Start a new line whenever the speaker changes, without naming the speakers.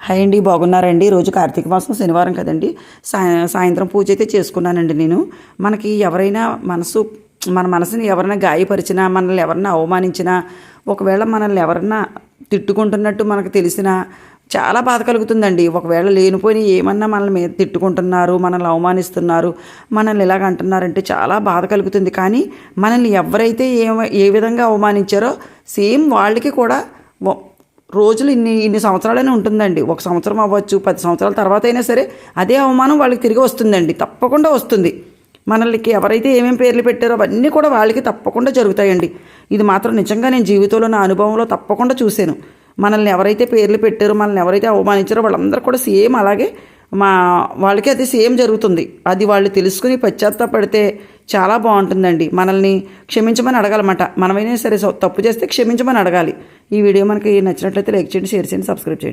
Hi అండి, బాగున్నారండి. రోజు కార్తీక మాసం శనివారం కదండి. సాయంత్రం పూజ అయితే చేసుకున్నానండి నేను. మనకి ఎవరైనా మన మనసుని ఎవరైనా గాయపరిచినా, మనల్ని ఎవరైనా అవమానించినా, ఒకవేళ మనల్ని ఎవరన్నా తిట్టుకుంటున్నట్టు మనకు తెలిసినా చాలా బాధ కలుగుతుందండి. ఒకవేళ లేనిపోయిన ఏమన్నా మనల్ని మీద తిట్టుకుంటున్నారు, మనల్ని అవమానిస్తున్నారు, మనల్ని ఇలాగ అంటున్నారంటే చాలా బాధ కలుగుతుంది. కానీ మనల్ని ఎవరైతే ఏ విధంగా అవమానించారో సేమ్ వాళ్ళకి కూడా రోజులు ఇన్ని సంవత్సరాలైనా ఉంటుందండి. 1 సంవత్సరం అవ్వచ్చు, 10 సంవత్సరాల తర్వాత అయినా సరే అదే అవమానం వాళ్ళకి తిరిగి వస్తుందండి, తప్పకుండా వస్తుంది. మనల్కి ఎవరైతే ఏమేమి పేర్లు పెట్టారో అవన్నీ కూడా వాళ్ళకి తప్పకుండా జరుగుతాయండి. ఇది మాత్రం నిజంగా నేను జీవితంలో నా అనుభవంలో తప్పకుండా చూశాను. మనల్ని ఎవరైతే పేర్లు పెట్టారో, మనల్ని ఎవరైతే అవమానించారో వాళ్ళందరూ కూడా సేమ్ అలాగే వాళ్ళకి అది సేమ్ జరుగుతుంది. అది వాళ్ళు తెలుసుకుని పశ్చాత్తాపడితే చాలా బాగుంటుందండి. మనల్ని క్షమించమని అడగాలన్నమాట. మనమైనా సరే తప్పు చేస్తే క్షమించమని అడగాలి. ఈ వీడియో మనకి నచ్చినట్లయితే లైక్ చేయండి, షేర్ చేయండి, సబ్స్క్రైబ్ చేయండి.